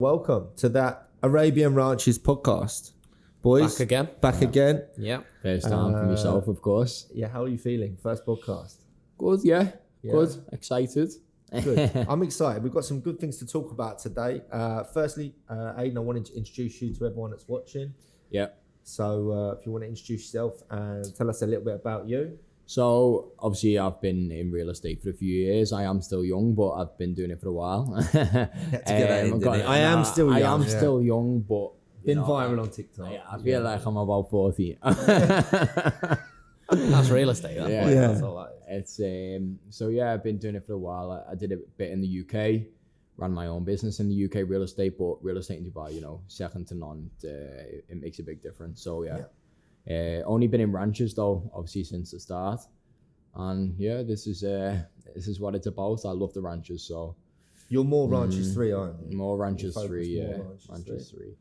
Welcome to that Arabian Ranches podcast. Boys, back again. Yeah. First time for myself, of course. Yeah, how are you feeling? First podcast. Good, yeah. Good. Excited. Good. I'm excited. We've got some good things to talk about today. Firstly, Aidan, I wanted to introduce you to everyone that's watching. Yeah. So if you want to introduce yourself and tell us a little bit about you. So, obviously, I've been in real estate for a few years. I am still young, but I've been doing it for a while. I am still young. I am still young, but... Been viral on TikTok. Yeah, I feel like I'm about 40. That's real estate. That's all that is. It's so yeah, I've been doing it for a while. I did a bit in the UK, ran my own business in the UK real estate, but real estate in Dubai, second to none. It makes a big difference. So yeah. Only been in ranches though, obviously since the start, and yeah, this is what it's about. I love the ranches. So you're more Ranches 3, aren't you? More Ranches 3, yeah. Ranches 3.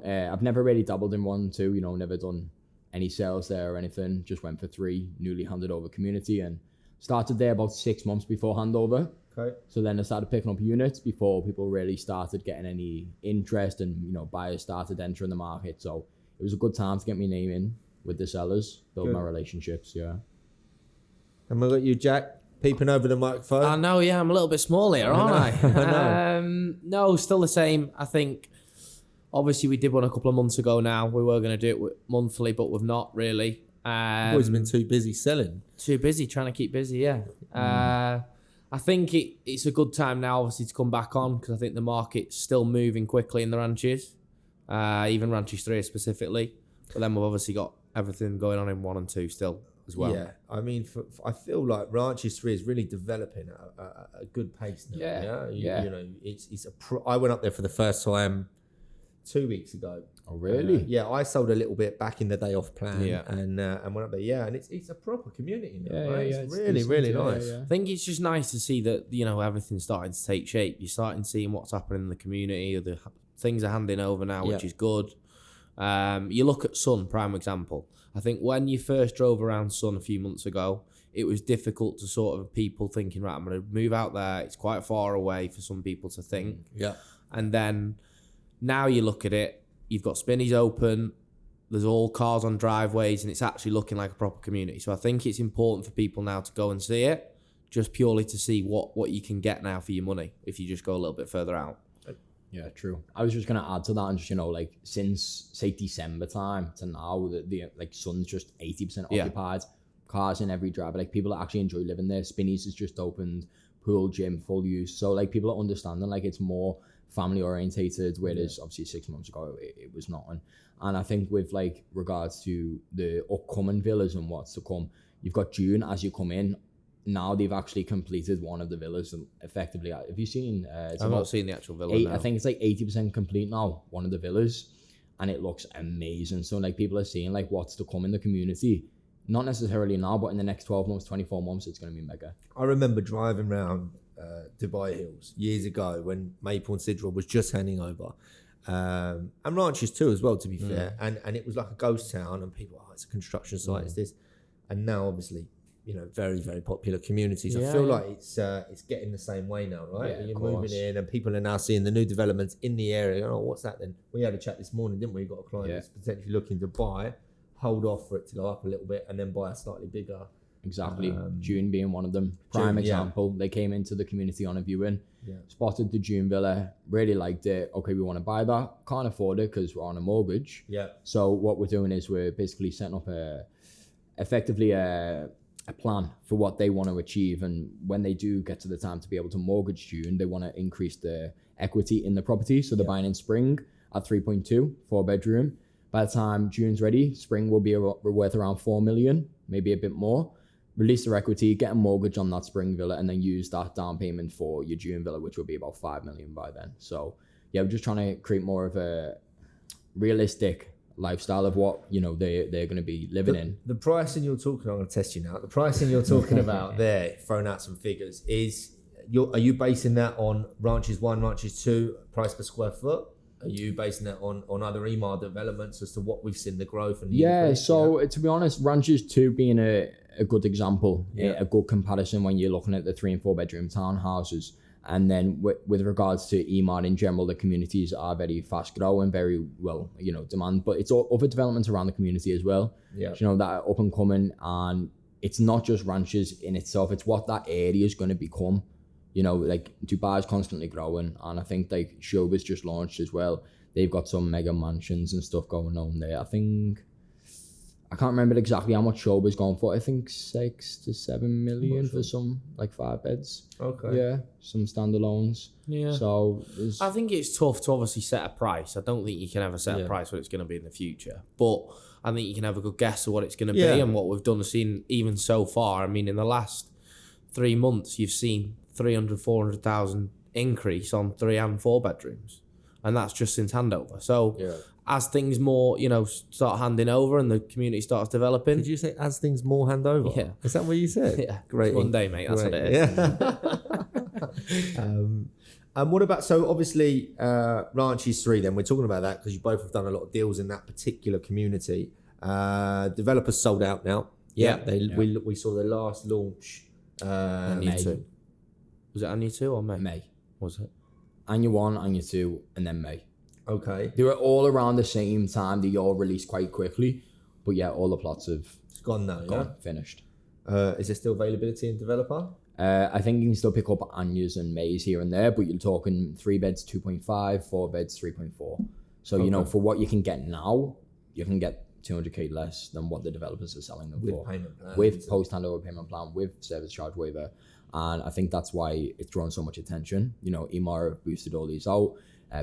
I've never really dabbled in 1, 2. Never done any sales there or anything. Just went for 3, newly handed over community, and started there about 6 months before handover. Okay. So then I started picking up units before people really started getting any interest, and buyers started entering the market. So it was a good time to get my name in with the sellers, build my relationships. Yeah. And we got you, Jack, peeping over the microphone. I know, yeah, I'm a little bit small here, aren't I? No, still the same. I think, obviously, we did one a couple of months ago now. We were going to do it monthly, but we've not really. Always been too busy selling. Too busy, trying to keep busy, yeah. I think it's a good time now, obviously, to come back on, because I think the market's still moving quickly in the ranches, even Ranches 3 specifically. But then we've obviously got everything going on in 1 and 2 still as well. Yeah, I mean, I feel like Ranches 3 is really developing at a good pace now. Yeah. I went up there for the first time 2 weeks ago. Oh, really? Yeah, I sold a little bit back in the day off plan. Yeah. And went up there. Yeah, and it's a proper community now. Yeah, right? yeah, It's really nice. I think it's just nice to see that, everything's starting to take shape. You're starting to see what's happening in the community. The things are handing over now, which is good. You look at Sun, prime example. I think when you first drove around Sun a few months ago, it was difficult to sort of people thinking, right, I'm going to move out there. It's quite far away for some people to think. Yeah. And then now you look at it, you've got spinnies open, there's all cars on driveways, and it's actually looking like a proper community. So I think it's important for people now to go and see it, just purely to see what you can get now for your money if you just go a little bit further out. Yeah, true. I was just going to add to that, and just, since, say, December time to now, the Sun's just 80% occupied. Cars in every drive. People actually enjoy living there. Spinnies has just opened, pool, gym, full use. So, people are understanding, it's more family orientated, whereas obviously 6 months ago, it was not. And I think with, regards to the upcoming villas and what's to come, you've got June as you come in. Now they've actually completed one of the villas, and effectively, have you seen? I've not seen the actual villa now. I think it's 80% complete now, one of the villas, and it looks amazing. So people are seeing what's to come in the community. Not necessarily now, but in the next 12 months, 24 months, it's going to be mega. I remember driving around Dubai Hills years ago when Maple and Sidra was just handing over. And Ranches too as well, to be fair. And it was like a ghost town, and people, it's a construction site, it's this. And now obviously, very, very popular communities. I feel like it's getting the same way now, right? Yeah, you're moving in, and people are now seeing the new developments in the area. Oh, what's that then? We had a chat this morning, didn't we? Got a client that's potentially looking to buy, hold off for it to go up a little bit, and then buy a slightly bigger. Exactly. June being one of them. Prime example. They came into the community on a viewing, spotted the June villa, really liked it. Okay, we want to buy that. Can't afford it because we're on a mortgage. Yeah. So what we're doing is we're basically setting up effectively a plan for what they want to achieve, and when they do get to the time to be able to mortgage June, they want to increase the equity in the property. So they're buying in Spring at 3.2, 4-bedroom. By the time June's ready, Spring will be worth around 4 million, maybe a bit more. Release their equity, get a mortgage on that Spring villa, and then use that down payment for your June villa, which will be about 5 million by then. So yeah, we're just trying to create more of a realistic lifestyle of what they're going to be living in. The pricing you're talking, I'm going to test you now. The pricing you're talking about there, throwing out some figures, are you basing that on Ranches 1, Ranches 2 price per square foot? Are you basing that on other EMAR developments as to what we've seen the growth and the increase? To be honest, Ranches 2 being a good example, a good comparison when you're looking at the 3 and 4 bedroom townhouses. And then with regards to Emaar in general, the communities are very fast growing, very well, demand, but it's all other developments around the community as well. Yeah. That are up and coming, and it's not just ranches in itself, it's what that area is going to become. Like Dubai is constantly growing, and I think like Shoba's just launched as well. They've got some mega mansions and stuff going on there. I can't remember exactly how much Shoba's going for. I think 6 to 7 million for some like 5 beds. Okay. Yeah, some standalones. Yeah. So I think it's tough to obviously set a price. I don't think you can ever set a price what it's going to be in the future, but I think you can have a good guess of what it's going to be and what we've seen even so far. I mean, in the last 3 months, you've seen 300,000-400,000 increase on 3 and 4 bedrooms, and that's just since handover. So as things more, start handing over and the community starts developing. Did you say as things more hand over? Yeah. Is that what you said? Yeah. Great. It's one day, mate. That's what it is. Yeah. And what about, so obviously Ranches 3 then, we're talking about that because you both have done a lot of deals in that particular community. Developers sold out now. We saw the last launch. May 2. Was it Anya 2 or May? May. Was it? Anya 1, Anya 2, and then May. Okay. They were all around the same time. They all released quite quickly. But yeah, all the plots have gone now, finished. Is there still availability in developer? I think you can still pick up Anyas and Mays here and there, but you're talking 3 beds 2.5, 4 beds 3.4. So, for what you can get now, you can get 200k less than what the developers are selling them for. Payment plan. With post-handover payment plan, with service charge waiver. And I think that's why it's drawn so much attention. Emaar have boosted all these out.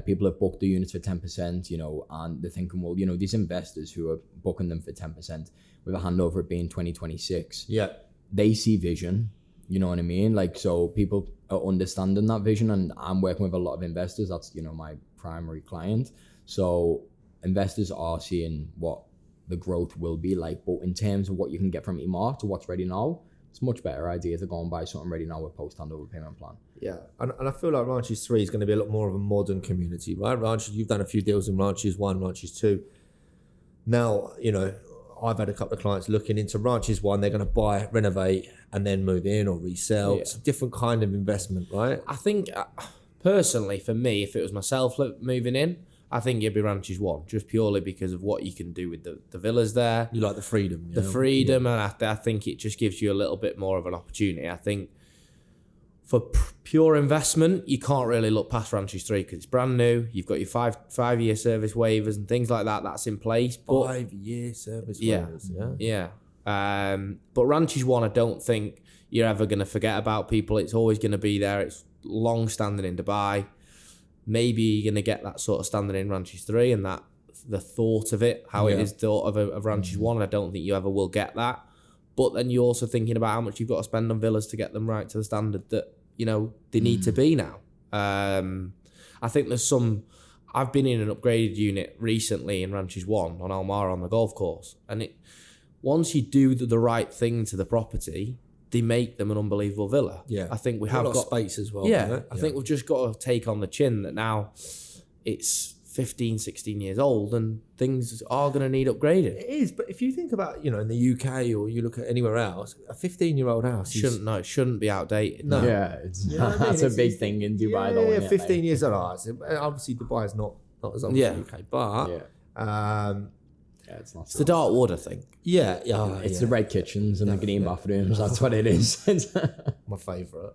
People have booked the units for 10%, and they're thinking, well, these investors who are booking them for 10% with a handover being 2026, they see vision, you know what I mean? Like, so people are understanding that vision, and I'm working with a lot of investors. That's, my primary client. So investors are seeing what the growth will be like, but in terms of what you can get from Emaar to what's ready now, it's a much better idea to go and buy something ready now with post-handover payment plan. Yeah, and I feel like Ranches 3 is going to be a lot more of a modern community, right? Ranches, you've done a few deals in Ranches 1, Ranches 2. Now, I've had a couple of clients looking into Ranches 1. They're going to buy, renovate, and then move in or resell. Yeah. It's a different kind of investment, right? I think, personally, for me, if it was myself moving in, I think it'd be Ranches 1, just purely because of what you can do with the villas there. You like the freedom. The freedom, and I think it just gives you a little bit more of an opportunity. I think for pure investment, you can't really look past Ranches 3 because it's brand new. You've got your five-year service waivers and things like that. That's in place. 5-year service waivers. Yeah. But Ranches 1, I don't think you're ever going to forget about people. It's always going to be there. It's long-standing in Dubai. Maybe you're going to get that sort of standing in Ranches 3 and that the thought of it, how it is thought of Ranches 1. And I don't think you ever will get that. But then you're also thinking about how much you've got to spend on villas to get them right to the standard that, they need to be now. I think there's I've been in an upgraded unit recently in Ranches 1 on Almara on the golf course. And once you do the right thing to the property, they make them an unbelievable villa. Yeah. I think we have got space as well. Yeah. I think we've just got to take on the chin that now it's 15, 16 years old and things are going to need upgrading. It is, but if you think about, in the UK or you look at anywhere else, a 15-year-old house it shouldn't be outdated. No. Yeah, that's a big thing in Dubai. Yeah, 15 years old. Obviously, Dubai is not as old as the UK, but it's not. It's the dark wood, I think. Yeah, it's the red kitchens and the green bathrooms. That's what it is. My favourite.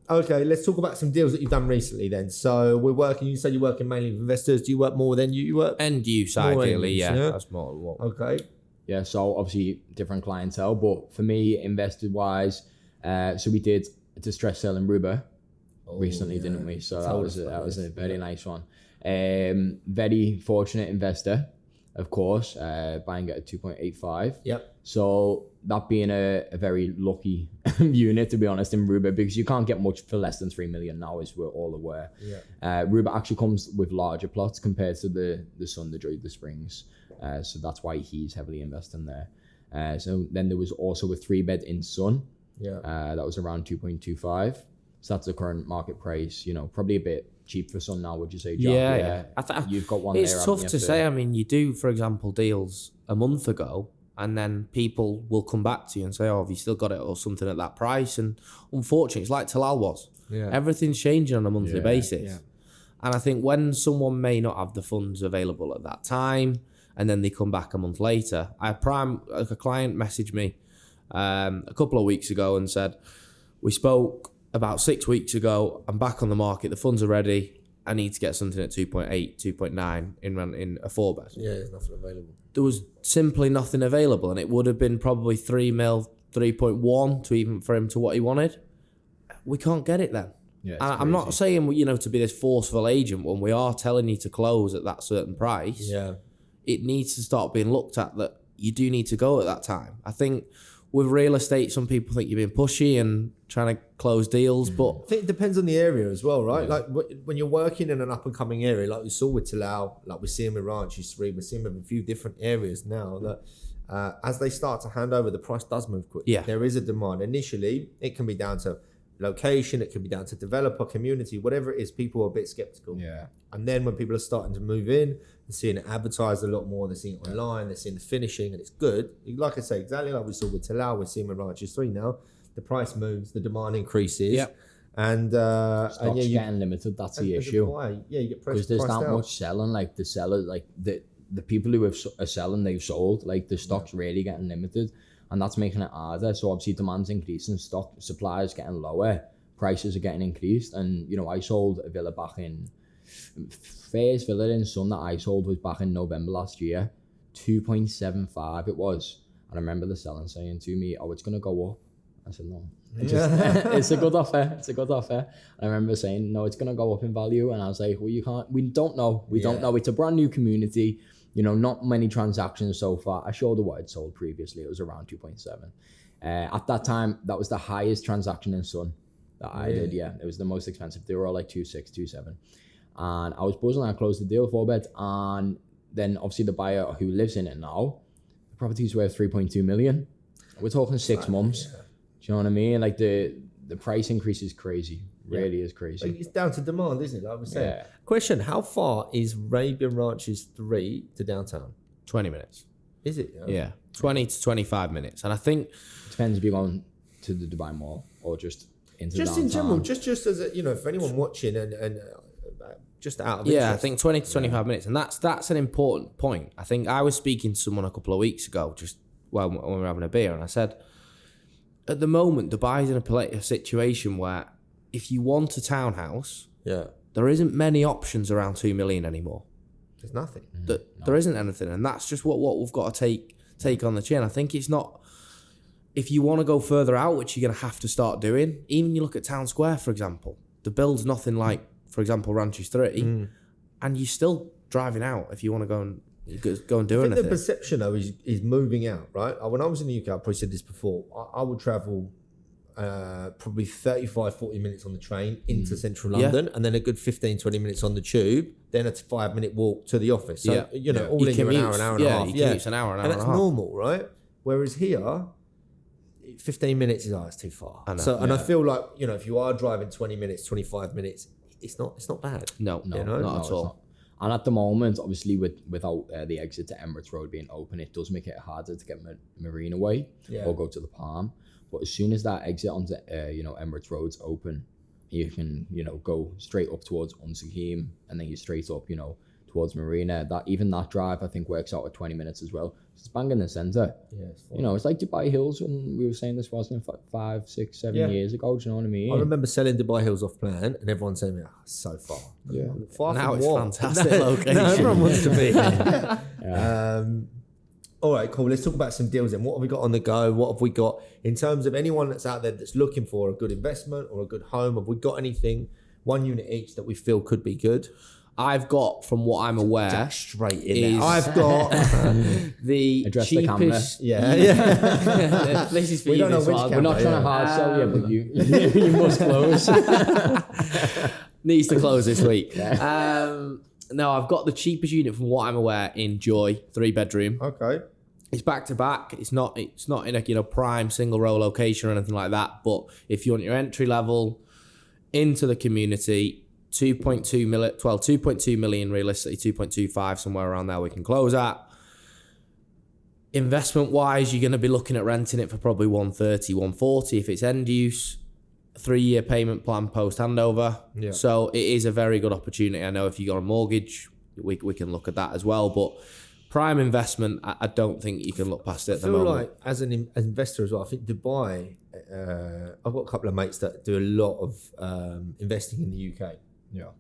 Okay, let's talk about some deals that you've done recently then. So you said you're working mainly with investors. Do you work more than you work? End use, ideally, yeah. That's more. Okay. Yeah, so obviously different clientele, but for me, investor-wise, so we did a distress sale in Ruba recently, didn't we? So that was a very nice one. Very fortunate investor, of course, buying it at 2.85. Yep. So that being a very lucky unit, to be honest, in Ruba, because you can't get much for less than 3 million now, as we're all aware. Yeah. Ruba actually comes with larger plots compared to the Sun, the Joy, the Springs. So that's why he's heavily investing there. So then there was also a 3-bed in Sun. Yeah. That was around 2.25. So that's the current market price, probably a bit cheap for Sun now, would you say, John? Yeah. You've got one it's there. It's tough to say. I mean, you do, for example, deals a month ago and then people will come back to you and say, oh, have you still got it or something at that price? And unfortunately, it's like Talal was. Yeah. Everything's changing on a monthly basis. Yeah. And I think when someone may not have the funds available at that time, and then they come back a month later, a client messaged me a couple of weeks ago and said, we spoke about 6 weeks ago, I'm back on the market, the funds are ready, I need to get something at 2.8, 2.9 in a 4-bed. Yeah, there's nothing available. There was simply nothing available, and it would have been probably 3 mil, 3.1 to even for him to what he wanted. We can't get it then. Yeah, I'm not saying, to be this forceful agent when we are telling you to close at that certain price. Yeah. It needs to start being looked at that you do need to go at that time. I think with real estate, some people think you're being pushy and trying to close deals, but I think it depends on the area as well, right? Yeah. Like when you're working in an up and coming area, like we saw with Talal, like we're seeing with Ranches 3, we're seeing with a few different areas now that as they start to hand over, the price does move quickly. Yeah. There is a demand. Initially, it can be down to location, it can be down to developer, community, whatever it is, people are a bit skeptical. Yeah. And then when people are starting to move in, they're seeing it advertised a lot more, they're seeing it online, they're seeing the finishing, and it's good. Like I say, exactly like we saw with Talal, we're seeing with Ranches 3 now, the price moves, the demand increases. Yep. And stocks getting limited, that's the issue. Yeah, you get because there's that much selling, like the sellers, like the people who are selling, they've sold, like the stock's really getting limited. And that's making it harder. So obviously demand's increasing, stock supply is getting lower, prices are getting increased. And I sold a villa back in first villa in Sun that I sold was back in November last year, 2.75 it was. And I remember the seller saying to me, "Oh, it's gonna go up." I said, "No, it's a good offer. It's a good offer." And I remember saying, "No, it's gonna go up in value." And I was like, "Well, we don't know. We don't know. It's a brand new community. Not many transactions so far." I showed her what I'd sold previously. It was around 2.7. At that time, that was the highest transaction in Sun that I did. Yeah, it was the most expensive. They were all like 2.6, 2.7. And I was buzzing. I closed the deal, 4-bed. And then obviously the buyer who lives in it now, the property's worth 3.2 million. We're talking 6 months. Yeah. Do you know what I mean? Like the price increase is crazy. Really is crazy. It's down to demand, isn't it? Like I was saying. Yeah. Question: how far is Arabian Ranches 3 to downtown? 20 minutes. Is it? Yeah, 20 to 25 minutes. And I think it depends if you're going to the Dubai Mall or just into just downtown. In general, just as a, for anyone watching and just out of interest. I think 20 to 25 minutes, and that's an important point. I think I was speaking to someone a couple of weeks ago, just when we were having a beer, and I said, at the moment, Dubai's in a situation where if you want a townhouse, there isn't many options around 2 million anymore. There's nothing. There isn't anything, and that's just what we've got to take on the chin. I think it's not. If you want to go further out, which you're going to have to start doing, even you look at Town Square, for example, the build's nothing like, for example, Ranches 3, and you're still driving out if you want to go and do anything. The perception though is moving out, right? When I was in the UK, I probably said this before. I would travel probably 35-40 minutes on the train into central London, and then a good 15-20 minutes on the tube, then a 5-minute walk to the office. So all in an hour and a half. It's an hour and a half. That's normal, right? Whereas here, 15 minutes is it's too far. And I feel like if you are driving 20 minutes, 25 minutes, it's not bad. No, not at all. And at the moment, obviously, without the exit to Emirates Road being open, it does make it harder to get Marina Way or go to the Palm. But as soon as that exit onto Emirates Road's open, you can go straight up towards Unsakim, and then you're straight up towards Marina. That drive I think works out at 20 minutes as well. It's bang in the centre. Yeah, it's like Dubai Hills when we were saying this wasn't 5, 6, 7 years ago. Do you know what I mean? I remember selling Dubai Hills off plan, and everyone saying, it's so far. Yeah, far now from it's what? Fantastic location. No, everyone wants to be here. All right, cool. Let's talk about some deals then. What have we got on the go? What have we got in terms of anyone that's out there that's looking for a good investment or a good home? Have we got anything, 1 unit each, that we feel could be good? I've got, from what I'm aware, straight in there. I've got the address cheapest. The camera. Yeah. This is for we you. Don't know which camera, we're not trying to hard sell you, but you must close. Needs to close this week. No, I've got the cheapest unit from what I'm aware in Joy, 3-bedroom. Okay. It's back to back. It's not in a prime single row location or anything like that. But if you want your entry level into the community, 2.2 million realistically, 2.25 somewhere around there we can close at. investment wise, you're going to be looking at renting it for probably 130, 140 if it's end use. 3-year payment plan post handover. Yeah. So it is a very good opportunity. I know if you got a mortgage, we can look at that as well. But prime investment, I don't think you can look past it at the moment. I feel like as an investor as well, I think Dubai, I've got a couple of mates that do a lot of investing in the UK. Yeah.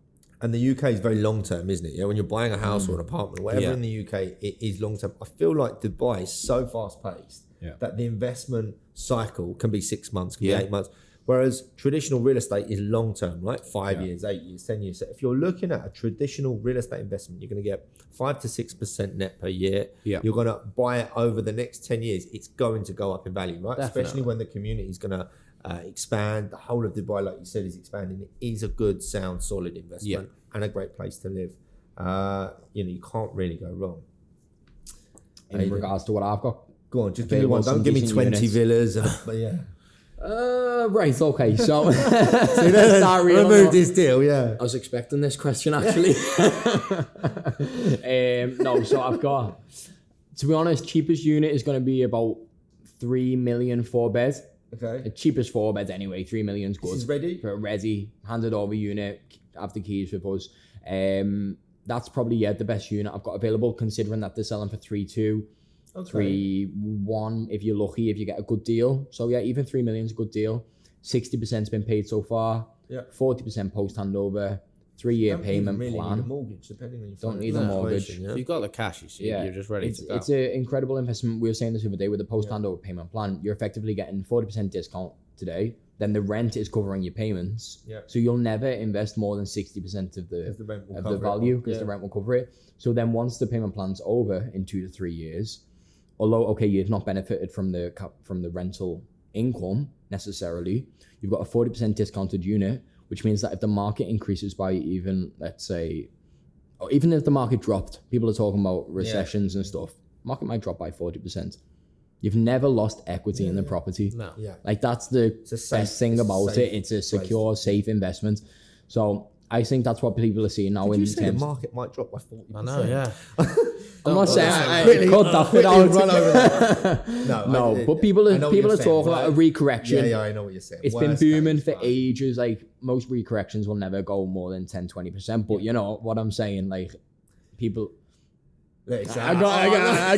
And the UK is very long term, isn't it? Yeah, when you're buying a house or an apartment or whatever in the UK, it is long term. I feel like Dubai is so fast paced that the investment cycle can be 6 months, can be 8 months. Whereas traditional real estate is long term, right? 5 years, 8 years, 10 years. So if you're looking at a traditional real estate investment, you're going to get 5 to 6% net per year. Yeah. You're going to buy it over the next 10 years. It's going to go up in value, right? Definitely. Especially when the community is going to expand. The whole of Dubai, like you said, is expanding. It is a good, sound, solid investment and a great place to live. You can't really go wrong. In regards to what I've got, go on, just give me one. Don't give me 20 villas. But yeah. Right, okay, so remove this deal, I was expecting this question actually. No, so I've got, to be honest, cheapest unit is going to be about 3 million 4 beds. Okay. The cheapest 4 beds anyway, 3 million is good. This is ready? Ready, handed over unit, have the keys with us. That's probably the best unit I've got available, considering that they're selling for 3.2. Okay. 3.1 if you're lucky, if you get a good deal. So yeah, even 3 million is a good deal. 60%'s been paid so far. Yeah. 40% post handover. 3-year payment really plan. Need a mortgage, depending on your don't need a mortgage. Yeah. If you've got the cash, you're just ready to go. It's an incredible investment. We were saying this the other day with the post handover payment plan. You're effectively getting 40% discount today. Then the rent is covering your payments. Yeah. So you'll never invest more than 60% of the value because the rent will cover it. So then once the payment plan's over in 2 to 3 years, although you've not benefited from the rental income necessarily, you've got a 40% discounted unit, which means that if the market increases by even, let's say, or even if the market dropped, people are talking about recessions and stuff, market might drop by 40%. You've never lost equity in the property. No. Yeah. Like that's the best thing about it. It's a secure, safe investment. So I think that's what people are seeing now. Did you say the market might drop by 40%? I know, yeah. I'm not saying I cut that bit out. No, but people are talking about a recorrection. Yeah, I know what you're saying. It's been booming for ages. Like most recorrections will never go more than 10-20%. But you know what I'm saying? Like people. I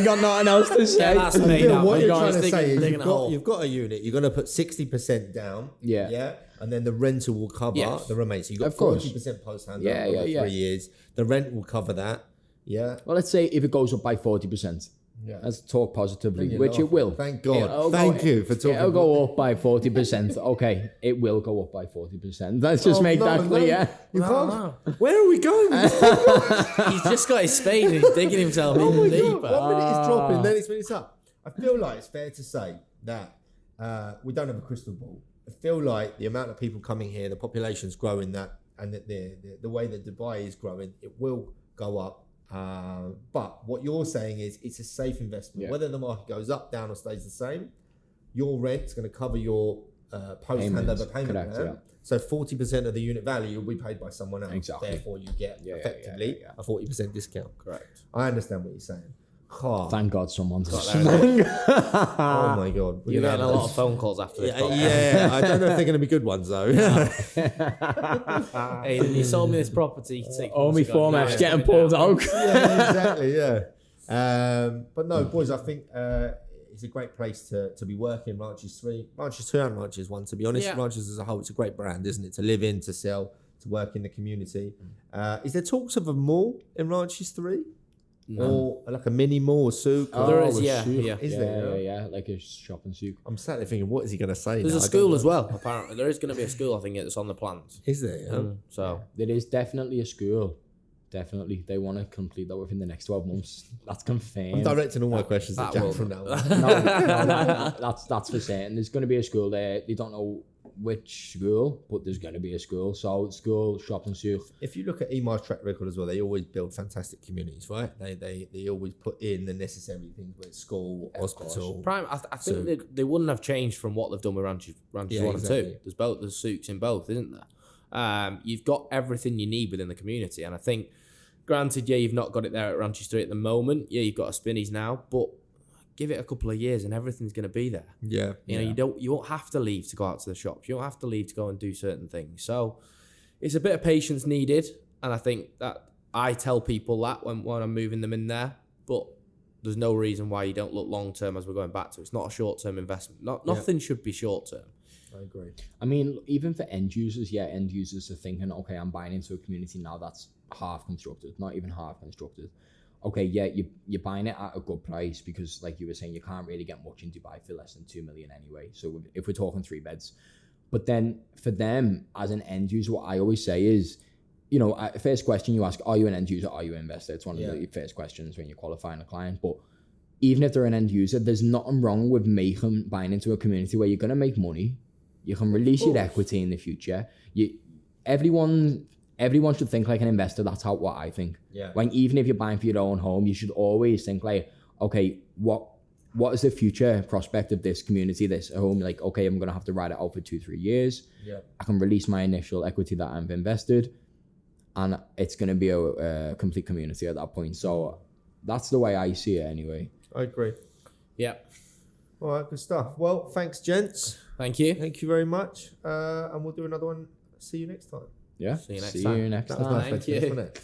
got nothing else to say. That's made up. What you're trying to say is you've got a unit. You're going to put 60% down. Yeah. And then the rental will cover the remainder. So you've got 40% post handover over 3 years. The rent will cover that. Yeah. Well, let's say if it goes up by 40%. Yeah. Let's talk positively, which it will. Thank God. Thank you for talking. It'll go up by 40%. Okay, it will go up by 40%. Let's just make that clear. No. Where are we going? He's just got his spade and he's digging himself in deeper. 1 minute it's dropping, then it's up. I feel like it's fair to say that we don't have a crystal ball. I feel like the amount of people coming here, the population's growing, and that the way that Dubai is growing, it will go up. But what you're saying is it's a safe investment. Whether the market goes up, down, or stays the same, your rent's going to cover your post handover payment plan. So 40% of the unit value will be paid by someone else. Exactly. Therefore, you get effectively a 40% discount. Correct. I understand what you're saying. Oh. Thank God someone's got that. Oh my God. You're getting a lot of phone calls after this. Yeah, I don't know if they're going to be good ones though. Hey, you sold me this property. Only formats getting pulled out. Yeah, exactly. Yeah. But no, boys, I think it's a great place to be working. Ranches 3, Ranches 2, and Ranches 1. To be honest, Ranches as a whole, it's a great brand, isn't it? To live in, to sell, to work in the community. Is there talks of a mall in Ranches 3? No. Or like a mini mall or souk? There is, yeah. Is there? Yeah, like a shopping souk. I'm sat there thinking, what is he going to say? There's a school as well, apparently. There is going to be a school, I think, that's on the plans. Is there? Yeah. So there is definitely a school. Definitely. They want to complete that within the next 12 months. That's confirmed. I'm directing all my questions at Jack from now on. No, that's for certain. There's going to be a school there. They don't know which school, but there's going to be a school. So school, shopping souk. If you look at EMA's track record as well, they always build fantastic communities, right? They always put in the necessary things, whether it's school, hospital. Prime. I think they wouldn't have changed from what they've done with Ranches 1 and 2. There's souks in both, isn't there? You've got everything you need within the community, and I think, granted, you've not got it there at Ranches 3 at the moment. Yeah, you've got a Spinneys now, but give it a couple of years and everything's going to be there. Yeah. You know, you won't have to leave to go out to the shops. You don't have to leave to go and do certain things. So it's a bit of patience needed. And I think that I tell people that when I'm moving them in there, but there's no reason why you don't look long term as we're going back to. It's not a short term investment. Nothing should be short term. I agree. I mean, even for end users, end users are thinking, okay, I'm buying into a community now that's half constructed, not even half constructed. Okay, you're buying it at a good price because, like you were saying, you can't really get much in Dubai for less than 2 million anyway. So if we're talking 3 beds, but then for them as an end user, what I always say is, you know, first question you ask, are you an end user? Are you an investor? It's one of the first questions when you're qualifying a client. But even if they're an end user, there's nothing wrong with buying into a community where you're going to make money. You can release your equity in the future. Everyone should think like an investor. That's what I think. Yeah. Even if you're buying for your own home, you should always think like, okay, what is the future prospect of this community, this home? Like, okay, I'm going to have to ride it out for 2-3 years. Yeah. I can release my initial equity that I've invested, and it's going to be a complete community at that point. So that's the way I see it anyway. I agree. Yeah. All right, good stuff. Well, thanks, gents. Thank you. Thank you very much. And we'll do another one. See you next time. Yeah. See you next See time. you next That was time. nice. Thank you. Wasn't it?